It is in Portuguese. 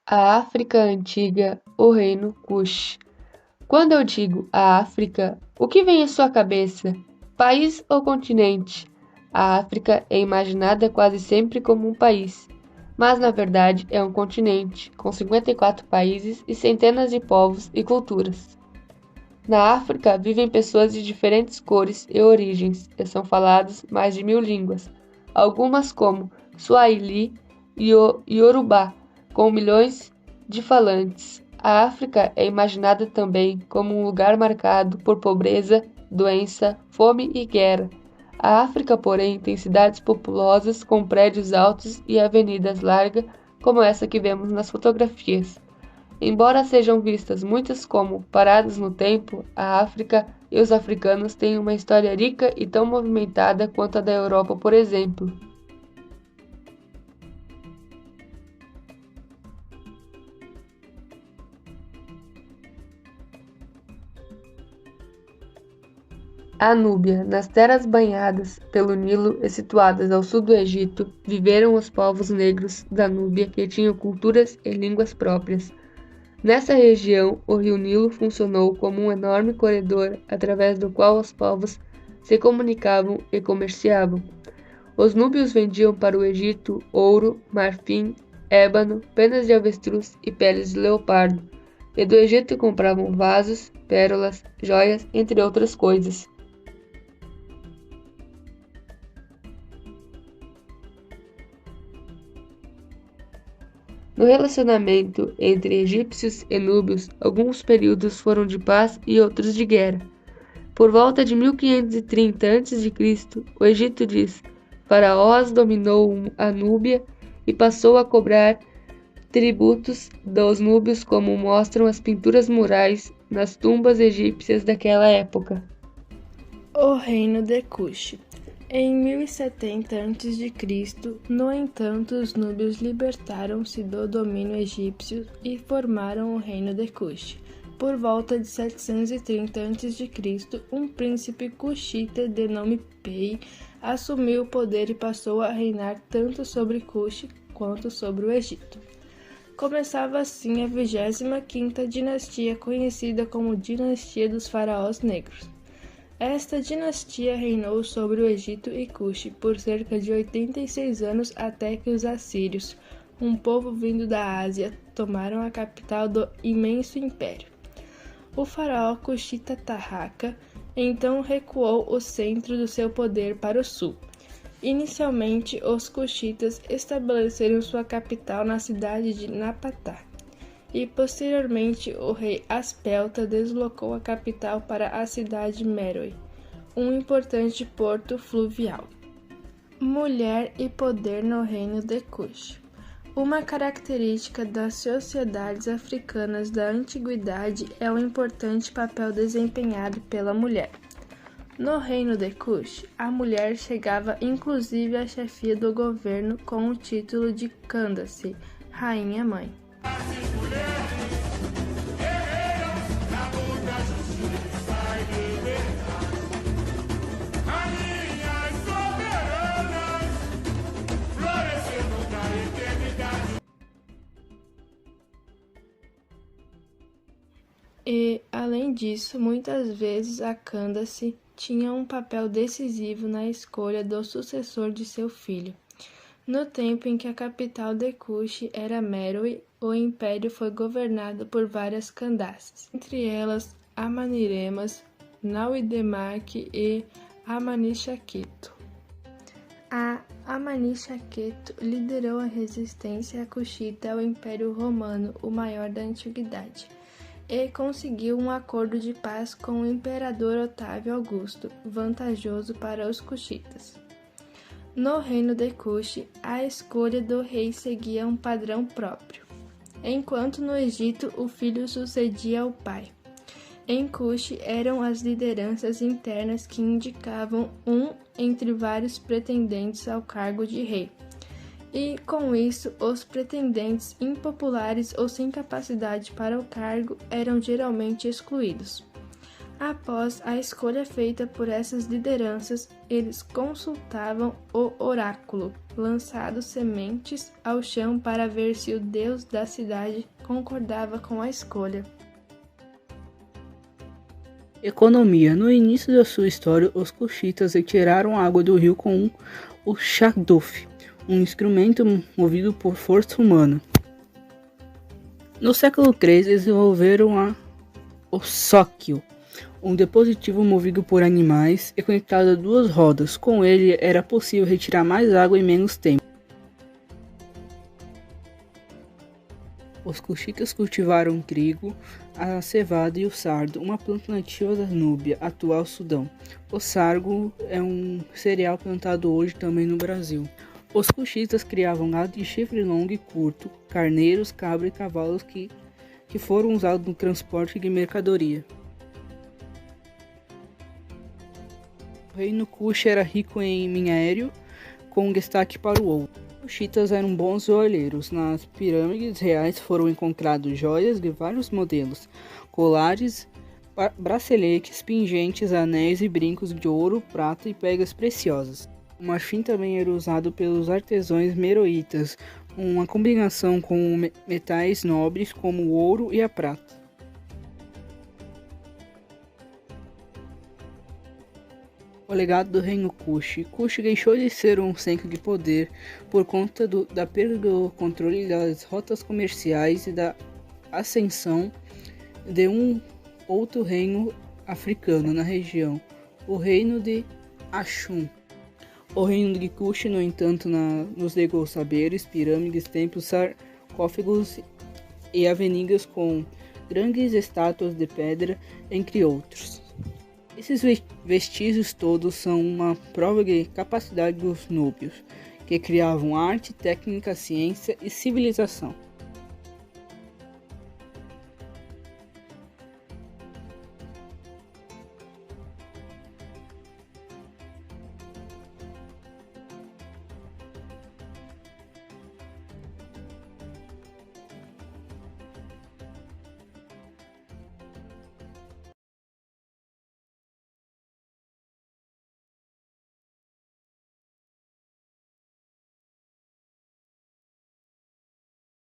A África Antiga, o Reino Kush. Quando eu digo a África, o que vem à sua cabeça? País ou continente? A África é imaginada quase sempre como um país, mas na verdade é um continente, com 54 países e centenas de povos e culturas. Na África vivem pessoas de diferentes cores e origens, e são faladas mais de 1000 línguas, algumas como Swahili e Yorubá, com milhões de falantes. A África é imaginada também como um lugar marcado por pobreza, doença, fome e guerra. A África, porém, tem cidades populosas com prédios altos e avenidas largas, como essa que vemos nas fotografias. Embora sejam vistas muitas como paradas no tempo, a África e os africanos têm uma história rica e tão movimentada quanto a da Europa, por exemplo. A Núbia, nas terras banhadas pelo Nilo e situadas ao sul do Egito, viveram os povos negros da Núbia que tinham culturas e línguas próprias. Nessa região, o rio Nilo funcionou como um enorme corredor através do qual os povos se comunicavam e comerciavam. Os núbios vendiam para o Egito ouro, marfim, ébano, penas de avestruz e peles de leopardo, e do Egito compravam vasos, pérolas, joias, entre outras coisas. No relacionamento entre egípcios e núbios, alguns períodos foram de paz e outros de guerra. Por volta de 1530 a.C., o Egito diz: Faraós dominou a Núbia e passou a cobrar tributos dos núbios, como mostram as pinturas murais nas tumbas egípcias daquela época. O Reino de Cush. Em 1070 a.C., no entanto, os núbios libertaram-se do domínio egípcio e formaram o Reino de Cush. Por volta de 730 a.C., um príncipe cuxita de nome Pei assumiu o poder e passou a reinar tanto sobre Cush quanto sobre o Egito. Começava assim a 25ª dinastia, conhecida como Dinastia dos Faraós Negros. Esta dinastia reinou sobre o Egito e Cush por cerca de 86 anos até que os assírios, um povo vindo da Ásia, tomaram a capital do imenso império. O faraó cuxita Tarraca então recuou o centro do seu poder para o sul. Inicialmente, os cuxitas estabeleceram sua capital na cidade de Napatá. E posteriormente o rei Aspelta deslocou a capital para a cidade de Meroe, um importante porto fluvial. Mulher e poder no reino de Cush. Uma característica das sociedades africanas da antiguidade é o importante papel desempenhado pela mulher. No reino de Cush, a mulher chegava inclusive à chefia do governo com o título de Candace, rainha-mãe. E, além disso, muitas vezes a Candace tinha um papel decisivo na escolha do sucessor de seu filho. No tempo em que a capital de Cush era Meroe, o império foi governado por várias Candaces, entre elas Amaniremas, Nauidemarque e Amanixaqueto. A Amanixaqueto liderou a resistência cuxita ao Império Romano, o maior da antiguidade, e conseguiu um acordo de paz com o imperador Otávio Augusto, vantajoso para os cuxitas. No reino de Cush, a escolha do rei seguia um padrão próprio, enquanto no Egito o filho sucedia ao pai. Em Cush eram as lideranças internas que indicavam um entre vários pretendentes ao cargo de rei. E, com isso, os pretendentes impopulares ou sem capacidade para o cargo eram geralmente excluídos. Após a escolha feita por essas lideranças, eles consultavam o oráculo, lançando sementes ao chão para ver se o deus da cidade concordava com a escolha. Economia. No início da sua história, os cuxitas retiraram água do rio com o shaduf, um instrumento movido por força humana. No século III, desenvolveram o sóquio, um dispositivo movido por animais e conectado a duas rodas. Com ele, era possível retirar mais água em menos tempo. Os cuxitas cultivaram o trigo, a cevada e o sardo, uma planta nativa da Núbia, atual Sudão. O sargo é um cereal plantado hoje também no Brasil. Os cuxitas criavam gado de chifre longo e curto, carneiros, cabras e cavalos que foram usados no transporte de mercadoria. O reino Kush era rico em minério, com destaque para o ouro. Os cuxitas eram bons joalheiros. Nas pirâmides reais foram encontrados joias de vários modelos, colares, braceletes, pingentes, anéis e brincos de ouro, prata e pedras preciosas. O marfim também era usado pelos artesãos meroítas, uma combinação com metais nobres como o ouro e a prata. O legado do reino Kush. Kush deixou de ser um centro de poder por conta da perda do controle das rotas comerciais e da ascensão de um outro reino africano na região, o reino de Ashum. O reino de Kush, no entanto, nos legou saberes, pirâmides, templos, sarcófagos e avenidas com grandes estátuas de pedra, entre outros. Esses vestígios todos são uma prova de capacidade dos núbios, que criavam arte, técnica, ciência e civilização.